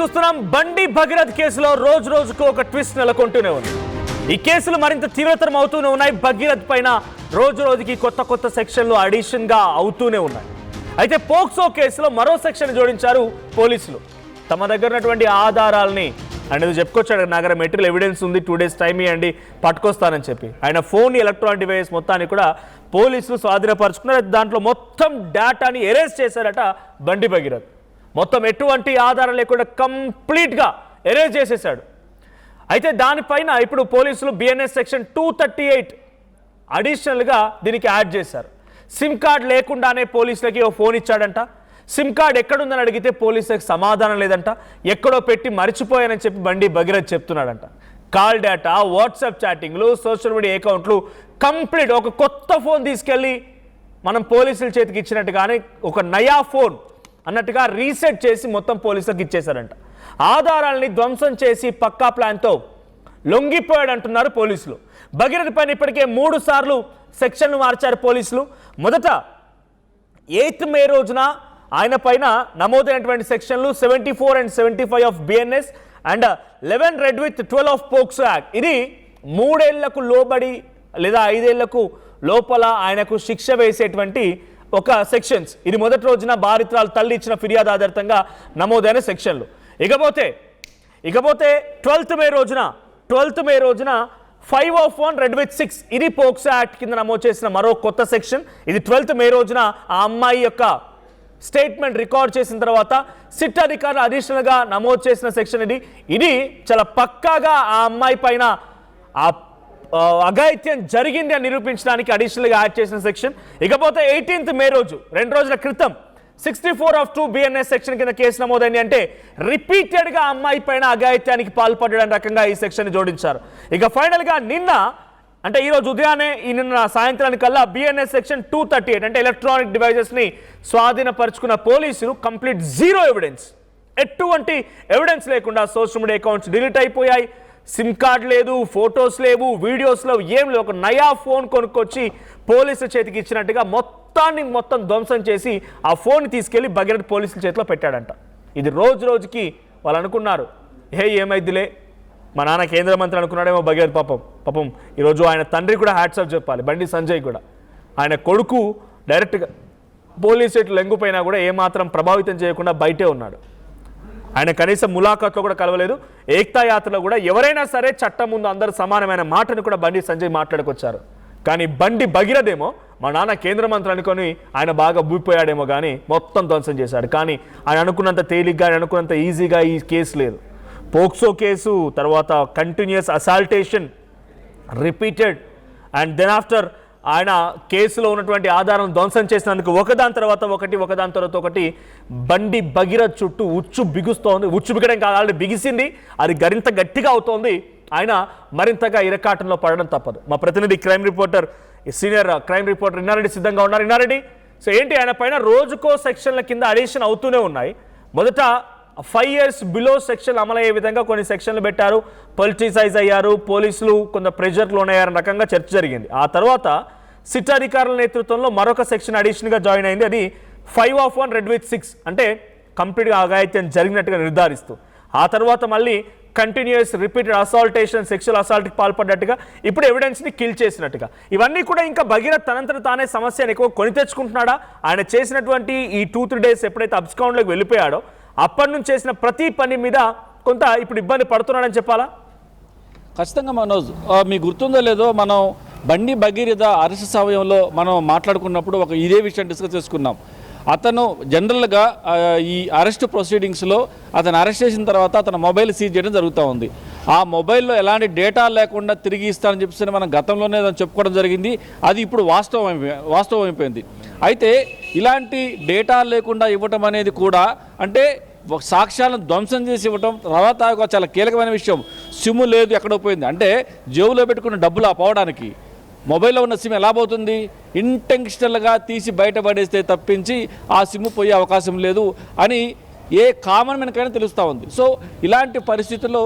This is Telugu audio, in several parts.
చూస్తున్నాం బండి భగీరథ్ కేసులో రోజు రోజుకు ఒక ట్విస్ట్ నెలకొంటూనే ఉంది. ఈ కేసులు మరింత తీవ్రతరం అవుతూనే ఉన్నాయి. భగీరథ్ పైన రోజు రోజుకి కొత్త కొత్త సెక్షన్లు అడిషన్ గా అవుతూనే ఉన్నాయి. అయితే పోక్సో కేసులో మరో సెక్షన్ జోడించారు పోలీసులు. తమ దగ్గర ఉన్నటువంటి ఆధారాలని అనేది చెప్పుకొచ్చాడు. నగర మెటీరియల్ ఎవిడెన్స్ ఉంది, 2 days టైం ఇవ్వండి పట్టుకొస్తానని చెప్పి ఆయన ఫోన్ ఎలక్ట్రానిక్ డివైస్ మొత్తాన్ని కూడా పోలీసులు స్వాధీనపరుచుకున్నారు. దాంట్లో మొత్తం డేటాని ఎరేజ్ చేశారట బండి భగీరథ్. మొత్తం ఎటువంటి ఆధారం లేకుండా కంప్లీట్గా ఎరేజ్ చేసేసాడు. అయితే దానిపైన ఇప్పుడు పోలీసులు బిఎన్ఎస్ సెక్షన్ 238 అడిషనల్గా దీనికి యాడ్ చేశారు. సిమ్ కార్డ్ లేకుండానే పోలీసులకి ఓ ఫోన్ ఇచ్చాడంట. సిమ్ కార్డ్ ఎక్కడుందని అడిగితే పోలీసులకు సమాధానం లేదంట. ఎక్కడో పెట్టి మర్చిపోయానని చెప్పి బండి భగీరథ్ చెప్తున్నాడంట. కాల్ డేటా, వాట్సాప్ చాటింగ్లు, సోషల్ మీడియా అకౌంట్లు కంప్లీట్ ఒక కొత్త ఫోన్ తీసుకెళ్ళి మనం పోలీసుల చేతికి ఇచ్చినట్టుగానే ఒక నయా ఫోన్ అన్నట్టుగా రీసెట్ చేసి మొత్తం పోలీసులకు ఇచ్చేశారంట. ఆధారాలని ధ్వంసం చేసి పక్కా ప్లాన్తో లొంగిపోయాడు అంటున్నారు పోలీసులు. భగీరథ్ పైన ఇప్పటికే 3 సార్లు సెక్షన్లు మార్చారు పోలీసులు. మొదట 8th May రోజున ఆయన పైన నమోదైనటువంటి సెక్షన్లు 74 and 75 of BNS and 11 red with 12 of POCSO act. ఇది 3 ఏళ్లకు లోబడి లేదా 5 ఏళ్లకు లోపల ఆయనకు శిక్ష వేసేటువంటి ఒక సెక్షన్స్. ఇది మొదటి రోజున బాధితురాలు తల్లి ఇచ్చిన ఫిర్యాదు ఆధారితంగా నమోదైన సెక్షన్లు. ఇకపోతే 12th May రోజున 5 of 1 రెడ్ విత్ 6 ఇది పోక్సో యాక్ట్ కింద నమోదు చేసిన మరో కొత్త సెక్షన్. ఇది 12th May రోజున ఆ అమ్మాయి యొక్క స్టేట్మెంట్ రికార్డ్ చేసిన తర్వాత సిట్ అధికారులు అడిషనల్గా నమోదు చేసిన సెక్షన్ ఇది చాలా పక్కాగా ఆ అమ్మాయి పైన ఆ అఘాయిత్యం జరిగింది అని నిరూపించడానికి అడిషనల్గా యాడ్ చేసిన సెక్షన్. ఇకపోతే 18th May రోజు 2 రోజుల క్రితం 64 of 2 బిఎన్ఎస్ సెక్షన్ కింద కేసు నమోదైంది. అంటే రిపీటెడ్గా అమ్మాయి పైన అఘాయిత్యానికి పాల్పడడం రకంగా ఈ సెక్షన్ జోడించారు. ఇక ఫైనల్గా నిన్న అంటే ఈరోజు ఉదయాన్నే నిన్న సాయంత్రానికల్లా బిఎన్ఎస్ సెక్షన్ 238 అంటే ఎలక్ట్రానిక్ డివైజెస్ని స్వాధీనపరుచుకున్న పోలీసులు కంప్లీట్ జీరో ఎవిడెన్స్, ఎటువంటి ఎవిడెన్స్ లేకుండా సోషల్ మీడియా అకౌంట్స్ డిలీట్ అయిపోయాయి. సిమ్ కార్డ్ లేదు, ఫొటోస్ లేవు, వీడియోస్ లేవు, ఏం లేవు. ఒక నయా ఫోన్ కొనుక్కొచ్చి పోలీసుల చేతికి ఇచ్చినట్టుగా మొత్తం ధ్వంసం చేసి ఆ ఫోన్ తీసుకెళ్లి భగీరథ్ పోలీసుల చేతిలో పెట్టాడంట. ఇది రోజుకి వాళ్ళు అనుకున్నారు ఏమైద్దిలే మా నాన్న కేంద్ర మంత్రి అనుకున్నాడేమో భగీరథ్. పాపం ఈరోజు ఆయన తండ్రి కూడా హ్యాట్స్ ఆఫ్ చెప్పాలి, బండి సంజయ్ కూడా. ఆయన కొడుకు డైరెక్ట్గా పోలీసు చేతులు లొంగిపోయినా కూడా ఏమాత్రం ప్రభావితం చేయకుండా బయటే ఉన్నాడు. ఆయన కనీసం ములాఖాత్లో కూడా కలవలేదు. ఏక్తా యాత్రలో కూడా ఎవరైనా సరే చట్టం ముందు అందరూ సమానమైన మాటను కూడా బండి సంజయ్ మాట్లాడుకొచ్చారు. కానీ బండి భగీరథ్ ఏమో మా నాన్న కేంద్ర మంత్రి అనుకొని ఆయన బాగా ఊపిపోయాడేమో కానీ మొత్తం ధ్వంసం చేశాడు. కానీ ఆయన అనుకున్నంత తేలిగ్గా, ఆయన అనుకున్నంత ఈజీగా ఈ కేసు లేదు. పోక్సో కేసు తర్వాత continuous assaultation repeated and then after ఆయన కేసులో ఉన్నటువంటి ఆధారం ధ్వంసం చేసినందుకు ఒకదాని తర్వాత ఒకటి బండి భగీరథ్ చుట్టూ ఉచ్చు బిగుస్తోంది. ఉచ్చు బిగడం కాదు, ఆల్రెడీ బిగిసింది, అది మరింత గట్టిగా అవుతోంది. ఆయన మరింతగా ఇరకాటంలో పడడం తప్పదు. మా ప్రతినిధి సీనియర్ క్రైమ్ రిపోర్టర్ ఇన్నారెడ్డి సిద్ధంగా ఉన్నారు. ఇన్నారెడ్డి, సో ఏంటి ఆయన పైన రోజుకో సెక్షన్ల కింద అడిషన్ అవుతూనే ఉన్నాయి. మొదట 5 years బిలో సెక్షన్ అమలయ్యే విధంగా కొన్ని సెక్షన్లు పెట్టారు, పొలిటిసైజ్ అయ్యారు, పోలీసులు కొంత ప్రెషర్ లోనయ్యారన్న రకంగా చర్చ జరిగింది. ఆ తర్వాత సిట్ అధికారుల నేతృత్వంలో మరొక సెక్షన్ అడిషనల్గా జాయిన్ అయింది. అది 5 of 1 రెడ్ విత్ 6 అంటే కంప్లీట్గా అఘాయిత్యం జరిగినట్టుగా నిర్ధారిస్తూ. ఆ తర్వాత మళ్ళీ కంటిన్యూస్ రిపీటెడ్ అసాల్టేషన్, సెక్షువల్ అసాల్ట్కి పాల్పడ్డట్టుగా, ఇప్పుడు ఎవిడెన్స్ని కిల్ చేసినట్టుగా. ఇవన్నీ కూడా ఇంకా భగీరథ్ తనంతట తానే సమస్యను ఎక్కువ కొని తెచ్చుకుంటున్నాడా? ఆయన చేసినటువంటి ఈ 2-3 days ఎప్పుడైతే అబ్స్కౌండ్లోకి వెళ్ళిపోయాడో అప్పటి నుంచి చేసిన ప్రతి పని మీద కొంత ఇప్పుడు ఇబ్బంది పడుతున్నాడని చెప్పాలా? ఖచ్చితంగా మనోజ్, మీకు గుర్తుందో లేదో మనం బండి భగీరథ అరెస్ట్ సమయంలో మనం మాట్లాడుకున్నప్పుడు ఇదే విషయం డిస్కస్ చేసుకున్నాం. అతను జనరల్గా ఈ అరెస్ట్ ప్రొసీడింగ్స్లో అతను అరెస్ట్ చేసిన తర్వాత అతను మొబైల్ సీజ్ చేయడం జరుగుతూ ఉంది. ఆ మొబైల్లో ఎలాంటి డేటా లేకుండా తిరిగి ఇస్తానని చెప్పేసి మనం గతంలోనే చెప్పుకోవడం జరిగింది. అది ఇప్పుడు వాస్తవం అయిపోయింది. అయితే ఇలాంటి డేటా లేకుండా ఇవ్వటం అనేది కూడా అంటే సాక్ష్యాలను ధ్వంసం చేసి ఇవ్వటం. తర్వాత చాలా కీలకమైన విషయం, సిమ్ లేదు, ఎక్కడో పోయింది. అంటే జేబులో పెట్టుకున్న డబ్బులు పోవడానికి మొబైల్లో ఉన్న సిమ్ ఎలా పోతుంది? ఇంటెన్షనల్గా తీసి బయటపడేస్తే తప్పించి ఆ సిమ్ పోయే అవకాశం లేదు అని ఏ కామన్ మనకైనా తెలుస్తూ ఉంది. సో ఇలాంటి పరిస్థితుల్లో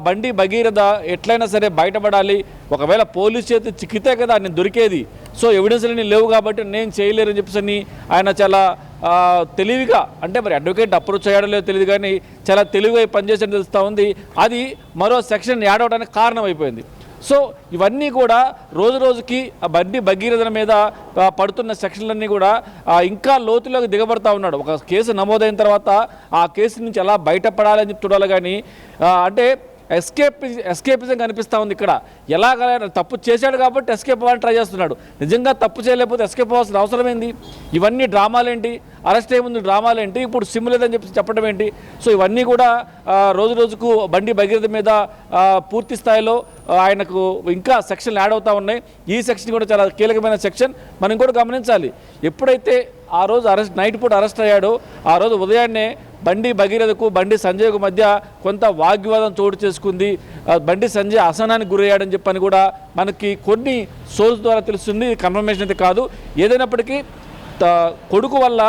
బండి భగీరథ ఎట్లయినా సరే బయటపడాలి. ఒకవేళ పోలీసు చేతి చిక్కితే కదా నేను దొరికేది. సో ఎవిడెన్స్లు లేవు కాబట్టి నేను చేయలేరని చెప్పేసి ఆయన చాలా తెలివిగా, అంటే మరి అడ్వకేట్ అప్రోచ్ చేయడం లేదో తెలియదు కానీ చాలా తెలివిగా పనిచేసేది తెలుస్తూ ఉంది. అది మరో సెక్షన్ యాడ్ అవడానికి కారణం అయిపోయింది. సో ఇవన్నీ కూడా రోజు రోజుకి ఆ బండి భగీరథ మీద పడుతున్న సెక్షన్లన్నీ కూడా ఇంకా లోతులోకి దిగబడతా ఉన్నాడు. ఒక కేసు నమోదైన తర్వాత ఆ కేసు నుంచి ఎలా బయటపడాలని చెప్పి చూడాలి కానీ అంటే ఎస్కేపిజం కనిపిస్తూ ఉంది ఇక్కడ. ఎలాగ తప్పు చేశాడు కాబట్టి ఎస్కేప్ అవ్వాలని ట్రై చేస్తున్నాడు. నిజంగా తప్పు చేయలేకపోతే ఎస్కేప్ అవ్వాల్సిన అవసరం ఏంటి? ఇవన్నీ డ్రామాలేంటి? అరెస్ట్ అయ్యే డ్రామాలేంటి? ఇప్పుడు సిమ్ లేదని చెప్పడం ఏంటి? సో ఇవన్నీ కూడా రోజు రోజుకు బండి భగీరథ మీద పూర్తి స్థాయిలో ఆయనకు ఇంకా సెక్షన్లు యాడ్ అవుతూ ఉన్నాయి. ఈ సెక్షన్ కూడా చాలా కీలకమైన సెక్షన్. మనం కూడా గమనించాలి. ఎప్పుడైతే ఆ రోజు నైట్ పూట అరెస్ట్ అయ్యాడో ఆ రోజు ఉదయాన్నే బండి భగీరథకు బండి సంజయ్కు మధ్య కొంత వాగ్వివాదం చోటు చేసుకుంది. బండి సంజయ్ అసహనానికి గురయ్యాడని చెప్పని కూడా మనకి కొన్ని సోర్స్ ద్వారా తెలుస్తుంది. కన్ఫర్మేషన్ అయితే కాదు. ఏదైనప్పటికీ కొడుకు వల్ల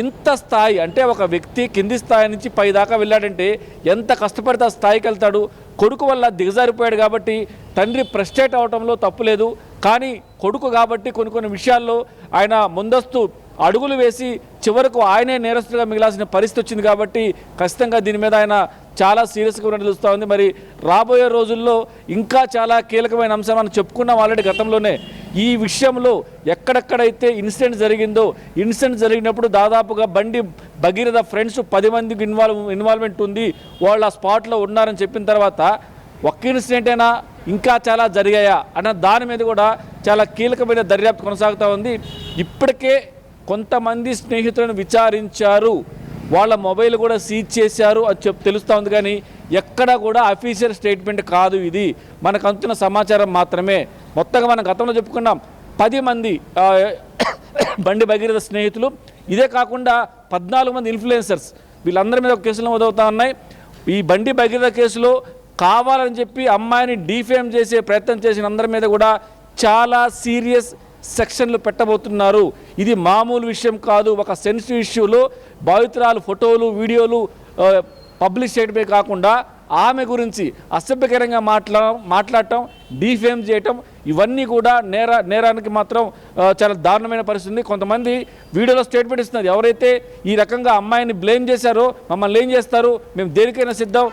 ఇంత స్థాయి, అంటే ఒక వ్యక్తి కింది స్థాయి నుంచి పై దాకా వెళ్ళాడంటే ఎంత కష్టపడితే ఆ స్థాయికి వెళ్తాడు. కొడుకు వల్ల దిగజారిపోయాడు కాబట్టి తండ్రి ఫ్రస్ట్రేట్ అవడంలో తప్పులేదు. కానీ కొడుకు కాబట్టి కొన్ని విషయాల్లో ఆయన ముందస్తు అడుగులు వేసి చివరకు ఆయనే నేరస్తుగా మిగిలాల్సిన పరిస్థితి వచ్చింది. కాబట్టి ఖచ్చితంగా దీని మీద ఆయన చాలా సీరియస్గా ఉన్నట్టు తెలుస్తూ ఉంది. మరి రాబోయే రోజుల్లో ఇంకా చాలా కీలకమైన అంశం మనం చెప్పుకున్నాం ఆల్రెడీ గతంలోనే. ఈ విషయంలో ఎక్కడెక్కడైతే ఇన్సిడెంట్ జరిగిందో, ఇన్సిడెంట్ జరిగినప్పుడు దాదాపుగా బండి భగీరథ ఫ్రెండ్స్ 10 మందికి ఇన్వాల్వ్మెంట్ ఉంది, వాళ్ళ స్పాట్లో ఉన్నారని చెప్పిన తర్వాత ఒక్క ఇన్సిడెంట్ అయినా ఇంకా చాలా జరిగాయా అన్న దాని మీద కూడా చాలా కీలకమైన దర్యాప్తు కొనసాగుతూ ఉంది. ఇప్పటికే కొంతమంది స్నేహితులను విచారించారు, వాళ్ళ మొబైల్ కూడా సీజ్ చేశారు అది తెలుస్తూ ఉంది. కానీ ఎక్కడ కూడా అఫీషియల్ స్టేట్మెంట్ కాదు, ఇది మనకు అందుతున్న సమాచారం మాత్రమే. మొత్తంగా మనం గతంలో చెప్పుకున్నాం 10 మంది బండి భగీరథ స్నేహితులు, ఇదే కాకుండా 14 మంది ఇన్ఫ్లుయెన్సర్స్, వీళ్ళందరి మీద కేసులు మొదలవుతూ ఉన్నాయి. ఈ బండి భగీరథ కేసులో కావాలని చెప్పి అమ్మాయిని డీఫేమ్ చేసే ప్రయత్నం చేసిన అందరి మీద కూడా చాలా సీరియస్ సెక్షన్లు పెట్టబోతున్నారు. ఇది మామూలు విషయం కాదు. ఒక సెన్సిటివ్ ఇష్యూలో బాధితురాలు ఫోటోలు వీడియోలు పబ్లిష్ చేయడమే కాకుండా ఆమె గురించి అసభ్యకరంగా మాట్లాడటం, డీఫేమ్ చేయటం, ఇవన్నీ కూడా నేరానికి మాత్రం చాలా దారుణమైన పరిస్థితి. కొంతమంది వీడియోలో స్టేట్మెంట్ ఇస్తున్నారు, ఎవరైతే ఈ రకంగా అమ్మాయిని బ్లేమ్ చేశారో మమ్మల్ని ఏం చేస్తారు, మేము దేనికైనా సిద్ధం.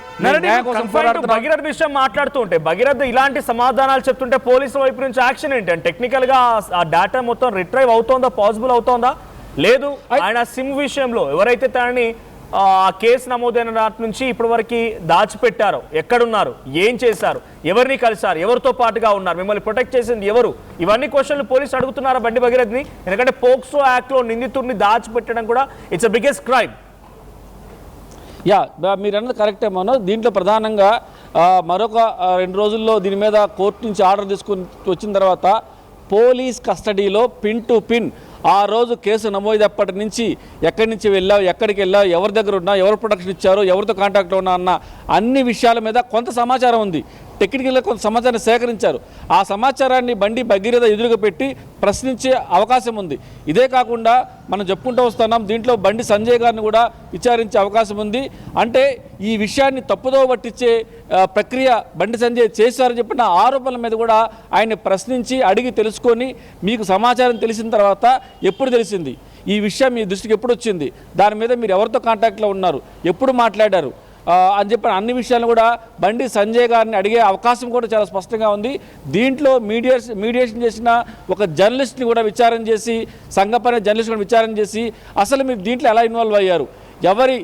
భగీరథ విషయం మాట్లాడుతూ ఉంటే భగీరథ ఇలాంటి సమాధానాలు చెప్తుంటే పోలీసుల వైపు నుంచి యాక్షన్ ఏంటి? అంటే టెక్నికల్ గా ఆ డేటా మొత్తం రిట్రైవ్ అవుతోందా, పాసిబుల్ అవుతోందా? లేదు, ఆయన సిమ్ విషయంలో ఎవరైతే తనని ఆ కేసు నమోదైన నాటి నుంచి ఇప్పటి వరకు దాచిపెట్టారు, ఎక్కడున్నారు, ఏం చేశారు, ఎవరిని కలిసారు, ఎవరితో పాటుగా ఉన్నారు, మిమ్మల్ని ప్రొటెక్ట్ చేసింది ఎవరు, ఇవన్నీ క్వశ్చన్లు పోలీసులు అడుగుతున్నారా బండి భగీరథని? ఎందుకంటే పోక్సో యాక్ట్లో నిందితుడిని దాచిపెట్టడం కూడా it's a biggest crime. Yeah, మీరు అన్నది కరెక్టే మనో. దీంట్లో ప్రధానంగా మరొక 2 రోజుల్లో దీని మీద కోర్టు నుంచి ఆర్డర్ తీసుకుని వచ్చిన తర్వాత పోలీస్ కస్టడీలో పిన్ టు పిన్ ఆ రోజు కేసు నమోదప్పటి నుంచి ఎక్కడి నుంచి వెళ్ళావు, ఎక్కడికి వెళ్ళావు, ఎవరి దగ్గర ఉన్నా, ఎవరు ప్రొటెక్షన్ ఇచ్చారో, ఎవరితో కాంటాక్ట్లో ఉన్నా అన్న అన్ని విషయాల మీద కొంత సమాచారం ఉంది. టెక్నికల్గా కొంత సమాచారాన్ని సేకరించారు. ఆ సమాచారాన్ని బండి భగీరథ ఎదురుగా పెట్టి ప్రశ్నించే అవకాశం ఉంది. ఇదే కాకుండా మనం చెప్పుకుంటూ వస్తున్నాం, దీంట్లో బండి సంజయ్ గారిని కూడా విచారించే అవకాశం ఉంది. అంటే ఈ విషయాన్ని తప్పుదో పట్టించే ప్రక్రియ బండి సంజయ్ చేశారని చెప్పిన ఆరోపణల మీద కూడా ఆయన్ని ప్రశ్నించి అడిగి తెలుసుకొని, మీకు సమాచారం తెలిసిన తర్వాత ఎప్పుడు తెలిసింది, ఈ విషయం మీ దృష్టికి ఎప్పుడు వచ్చింది, దాని మీద మీరు ఎవరితో కాంటాక్ట్లో ఉన్నారు, ఎప్పుడు మాట్లాడారు అని చెప్పిన అన్ని విషయాలను కూడా బండి సంజయ్ గారిని అడిగే అవకాశం కూడా చాలా స్పష్టంగా ఉంది. దీంట్లో మీడియేషన్ చేసిన ఒక జర్నలిస్ట్ని కూడా విచారణ చేసి, సంఘపర జర్నలిస్ట్ కూడా విచారణ చేసి అసలు మీరు దీంట్లో ఎలా ఇన్వాల్వ్ అయ్యారు, ఎవరి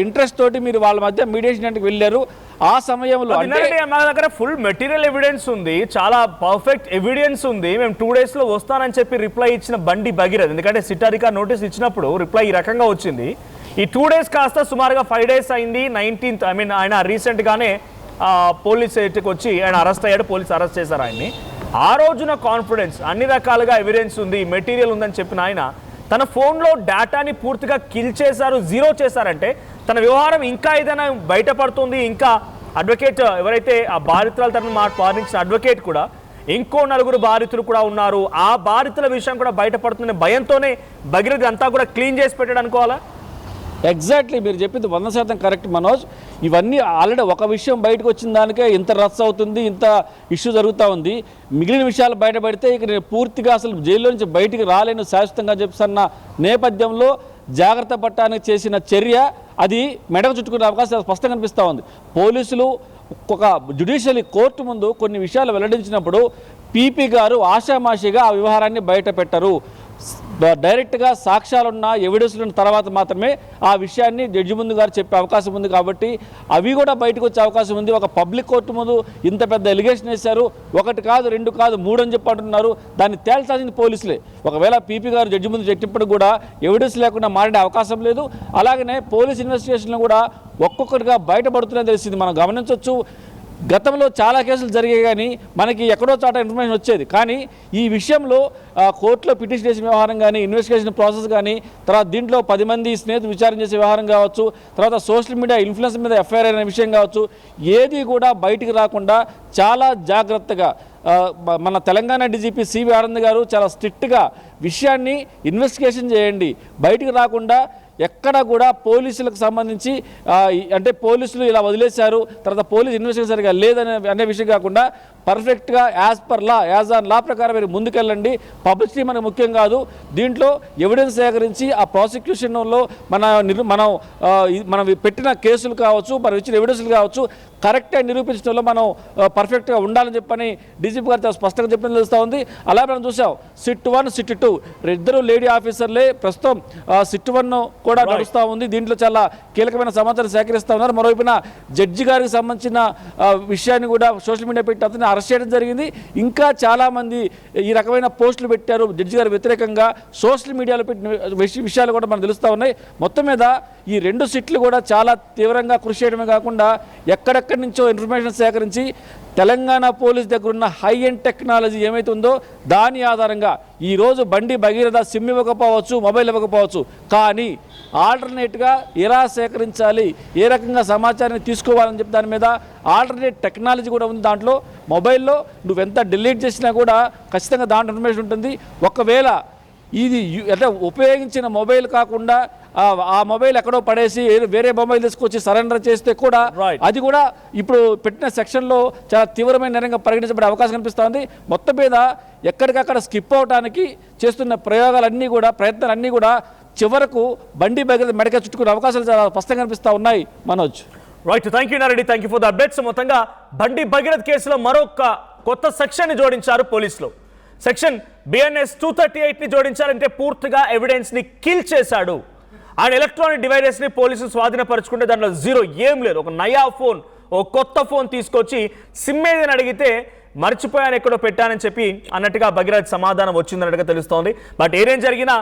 ఇంట్రెస్ట్ తోటి మీరు వాళ్ళ మధ్య మీడియేషన్ వెళ్ళారు, ఆ సమయంలో మా దగ్గర ఫుల్ మెటీరియల్ ఎవిడెన్స్ ఉంది, చాలా పర్ఫెక్ట్ ఎవిడెన్స్ ఉంది, మేము 2 days లో వస్తానని చెప్పి రిప్లై ఇచ్చిన బండి భగీరథ. ఎందుకంటే సిటారికా నోటీస్ ఇచ్చినప్పుడు రిప్లై ఈ రకంగా వచ్చింది. ఈ 2 days కాస్త సుమారుగా 5 days అయింది. 19th ఆయన రీసెంట్గానే పోలీస్ ఎయిట్కి వచ్చి ఆయన అరెస్ట్ అయ్యాడు, పోలీస్ అరెస్ట్ చేశారు ఆయన్ని. ఆ రోజున కాన్ఫిడెన్స్, అన్ని రకాలుగా ఎవిడెన్స్ ఉంది, మెటీరియల్ ఉందని చెప్పిన ఆయన తన ఫోన్లో డేటాని పూర్తిగా కిల్ చేశారు, జీరో చేశారంటే తన వ్యవహారం ఇంకా ఏదైనా బయటపడుతుంది. ఇంకా అడ్వకేట్ ఎవరైతే ఆ బాధితుల తరఫున వాదించిన అడ్వకేట్ కూడా ఇంకో 4 బాధితులు కూడా ఉన్నారు, ఆ బాధితుల విషయం కూడా బయటపడుతున్న భయంతోనే భగీరథ అంతా కూడా క్లీన్ చేసి పెట్టాడు అనుకోవాలా? ఎగ్జాక్ట్లీ, మీరు చెప్పింది 100% కరెక్ట్ మనోజ్. ఇవన్నీ ఆల్రెడీ ఒక విషయం బయటకు వచ్చిన దానికే ఇంత రచ్చ అవుతుంది, ఇంత ఇష్యూ జరుగుతూ ఉంది. మిగిలిన విషయాలు బయటపడితే ఇక నేను పూర్తిగా అసలు జైల్లో నుంచి బయటికి రాలేను శాశ్వతంగా చెప్తున్న నేపథ్యంలో జాగ్రత్త పట్టడానికి చేసిన చర్య అది మెడకు చుట్టుకునే అవకాశం స్పష్టంగా కనిపిస్తూ ఉంది. పోలీసులు ఒక జ్యుడిషియల్ కోర్టు ముందు కొన్ని విషయాలు వెల్లడించినప్పుడు పీపీ గారు ఆషామాషిగా ఆ వ్యవహారాన్ని బయట పెట్టరు. డైరెక్ట్గా సాక్ష్యాలున్న ఎవిడెన్స్లున్న తర్వాత మాత్రమే ఆ విషయాన్ని జడ్జి ముందు గారు చెప్పే అవకాశం ఉంది. కాబట్టి అవి కూడా బయటకు వచ్చే అవకాశం ఉంది. ఒక పబ్లిక్ కోర్టు ముందు ఇంత పెద్ద ఎలిగేషన్ వేశారు, 1 కాదు 2 కాదు 3 అని చెప్పి అంటున్నారు. దాన్ని తేల్చాల్సింది పోలీసులే. ఒకవేళ పీపీ గారు జడ్జి ముందు చెప్పినప్పుడు కూడా ఎవిడెన్స్ లేకుండా మారే అవకాశం లేదు. అలాగనే పోలీస్ ఇన్వెస్టిగేషన్లు కూడా ఒక్కొక్కటిగా బయటపడుతున్నాయని తెలిసింది. మనం గమనించవచ్చు, గతంలో చాలా కేసులు జరిగాయి కానీ మనకి ఎక్కడో చాట ఇన్ఫర్మేషన్ వచ్చేది. కానీ ఈ విషయంలో కోర్టులో పిటిషన్ చేసిన వ్యవహారం కానీ, ఇన్వెస్టిగేషన్ ప్రాసెస్ కానీ, తర్వాత దీంట్లో 10 మంది స్నేహితులు విచారణ చేసే వ్యవహారం కావచ్చు, తర్వాత సోషల్ మీడియా ఇన్ఫ్లుయెన్స్ మీద ఎఫ్ఐఆర్ అనే విషయం కావచ్చు, ఏది కూడా బయటికి రాకుండా చాలా జాగ్రత్తగా మన తెలంగాణ డీజీపీ సివి ఆనంద్ గారు చాలా స్ట్రిక్ట్గా విషయాన్ని ఇన్వెస్టిగేషన్ చేయండి, బయటికి రాకుండా ఎక్కడ కూడా పోలీసులకు సంబంధించి అంటే పోలీసులు ఇలా వదిలేశారు, తర్వాత పోలీస్ ఇన్వెస్టిగేషన్ సరిగా లేదనే విషయం కాకుండా పర్ఫెక్ట్గా as per law, as on law ప్రకారం మీరు ముందుకెళ్ళండి. పబ్లిసిటీ మనకు ముఖ్యం కాదు. దీంట్లో ఎవిడెన్స్ సేకరించి ఆ ప్రాసిక్యూషన్లో మనం పెట్టిన కేసులు కావచ్చు, మనం ఇచ్చిన ఎవిడెన్స్లు కావచ్చు, కరెక్ట్గా నిరూపించడంలో మనం పర్ఫెక్ట్గా ఉండాలని చెప్పని డీజీపీ గారు స్పష్టంగా చెప్పడం తెలుస్తూ ఉంది. అలాగే మనం చూసాం సిట్ 1, సిట్ 2 2 లేడీ ఆఫీసర్లే ప్రస్తుతం సిట్ 1 కూడా నడుస్తూ ఉంది. దీంట్లో చాలా కీలకమైన సమాచారం సేకరిస్తూ ఉన్నారు. మరోవైపున జడ్జి గారికి సంబంధించిన విషయాన్ని కూడా సోషల్ మీడియా పెట్టి అతన్ని అరెస్ట్ చేయడం జరిగింది. ఇంకా చాలామంది ఈ రకమైన పోస్టులు పెట్టారు జడ్జి గారు వ్యతిరేకంగా, సోషల్ మీడియాలో పెట్టిన విషయాలు కూడా మనకు తెలుస్తూ ఉన్నాయి. మొత్తం మీద ఈ 2 సిట్లు కూడా చాలా తీవ్రంగా కృషి చేయడమే కాకుండా ఎక్కడెక్కడి నుంచో ఇన్ఫర్మేషన్ సేకరించి తెలంగాణ పోలీస్ దగ్గర ఉన్న హై ఎండ్ టెక్నాలజీ ఏమైతే ఉందో దాని ఆధారంగా ఈరోజు బండి భగీరథ సిమ్ ఇవ్వకపోవచ్చు, మొబైల్ ఇవ్వకపోవచ్చు, కానీ ఆల్టర్నేట్గా ఎలా సేకరించాలి, ఏ రకంగా సమాచారాన్ని తీసుకోవాలని చెప్పి దాని మీద ఆల్టర్నేట్ టెక్నాలజీ కూడా ఉంది. దాంట్లో మొబైల్లో నువ్వెంత డిలీట్ చేసినా కూడా ఖచ్చితంగా దాంట్లో ఇన్ఫర్మేషన్ ఉంటుంది. ఒకవేళ ఇది అంటే ఉపయోగించిన మొబైల్ కాకుండా ఆ మొబైల్ ఎక్కడో పడేసి వేరే మొబైల్ తీసుకొచ్చి సరెండర్ చేస్తే కూడా అది కూడా ఇప్పుడు పెట్టిన సెక్షన్లో చాలా తీవ్రమైన నేరంగా పరిగణించబడే అవకాశం కనిపిస్తోంది. మొత్తం మీద ఎక్కడికక్కడ స్కిప్ అవడానికి చేస్తున్న ప్రయత్నాలన్నీ కూడా చివరకు బండి మెడక చుట్టుకునే అవకాశాలు చాలా స్పష్టంగా కనిపిస్తూ ఉన్నాయి. Manoj. Right, thank you Nareddy, thank you for the updates. మొత్తంగా బండి భగీరథ్ కేసులో మరొక కొత్త సెక్షన్ ని జోడించారు పోలీసులు. సెక్షన్ BNS 238ని జోడించారంటే పూర్తిగా ఎవిడెన్స్ ని కిల్ చేశాడు. ఆయన ఎలక్ట్రానిక్ డివైసెస్ ని పోలీసులు స్వాధీనపరుచుకుంటే దాంట్లో జీరో ఏం లేదు. ఒక నయా ఫోన్, ఓ కొత్త ఫోన్ తీసుకొచ్చి సిమ్ ఏదని అడిగితే మర్చిపోయాను ఎక్కడో పెట్టానని చెప్పి అన్నట్టుగా భగీరథ్ సమాధానం వచ్చిందన్నట్టుగా తెలుస్తోంది. బట్ ఏదేం జరిగినా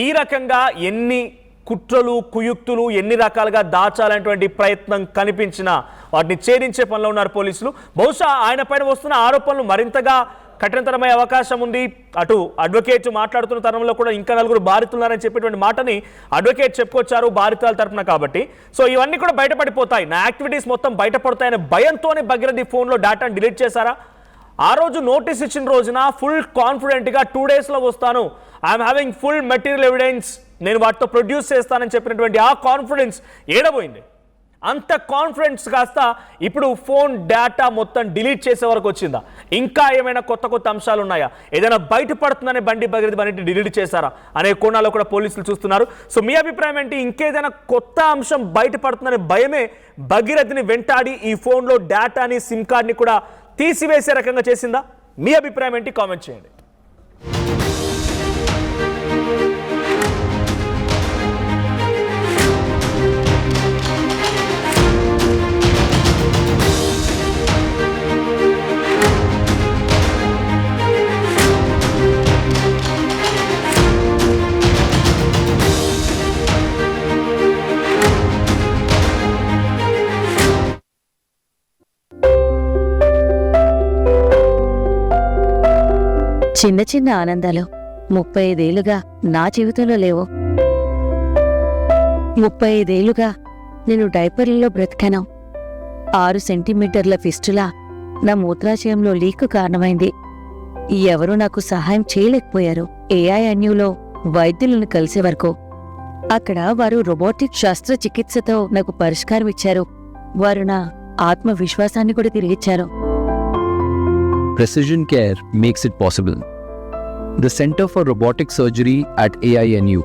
ఈ రకంగా ఎన్ని కుట్రలు కుయుక్తులు ఎన్ని రకాలుగా దాచాలనేటువంటి ప్రయత్నం కనిపించినా వాటిని ఛేదించే పనిలో ఉన్నారు పోలీసులు. బహుశా ఆయన పైన వస్తున్న ఆరోపణలు మరింతగా కఠినతరమయ్యే అవకాశం ఉంది. అటు అడ్వకేట్ మాట్లాడుతున్న తరంలో కూడా ఇంకా 4 బాధితులున్నారని చెప్పేటువంటి మాటని అడ్వకేట్ చెప్పుకొచ్చారు బాధితుల తరఫున. కాబట్టి సో ఇవన్నీ కూడా బయటపడిపోతాయి, నా యాక్టివిటీస్ మొత్తం బయటపడతాయనే భయంతోనే భగీరథ్ ఫోన్లో డేటాను డిలీట్ చేశారా? ఆ రోజు నోటీస్ ఇచ్చిన రోజున ఫుల్ కాన్ఫిడెంట్గా 2 డేస్లో వస్తాను, I'm having full material evidence, నేను వాటితో ప్రొడ్యూస్ చేస్తానని చెప్పినటువంటి ఆ కాన్ఫిడెన్స్ ఏడబోయింది? అంత కాన్ఫిడెన్స్ కాస్త ఇప్పుడు ఫోన్ డేటా మొత్తం డిలీట్ చేసే వరకు వచ్చిందా? ఇంకా ఏమైనా కొత్త అంశాలు ఉన్నాయా? ఏదైనా బయటపడుతుందనే బండి భగీరథ్ అన్నింటిని డిలీట్ చేశారా అనే కోణాల్లో కూడా పోలీసులు చూస్తున్నారు. సో మీ అభిప్రాయం ఏంటి? ఇంకేదైనా కొత్త అంశం బయటపడుతుందనే భయమే భగీరథ్ని వెంటాడి ఈ ఫోన్లో డేటాని, సిమ్ కార్డ్ని కూడా తీసివేసే రకంగా చేసిందా? మీ అభిప్రాయం ఏంటి? కామెంట్ చేయండి. చిన్న చిన్న ఆనందాలు 35 ఏళ్లుగా నా జీవితంలో లేవు. 35 ఏళ్లుగా నేను డైపర్లలో బ్రతికాను. 6 సెంటీమీటర్ల ఫిస్టులా నా మూత్రాశయంలో లీక్ కారణమైంది. ఎవరూ నాకు సహాయం చేయలేకపోయారు. AINUలో వైద్యులను కలిసే వరకు. అక్కడ వారు రోబోటిక్ శస్త్రచికిత్సతో నాకు పరిష్కారం ఇచ్చారు. వారు నా ఆత్మవిశ్వాసాన్ని కూడా తిరిగిచ్చారు. Precision care makes it possible. The Center for Robotic Surgery at AINU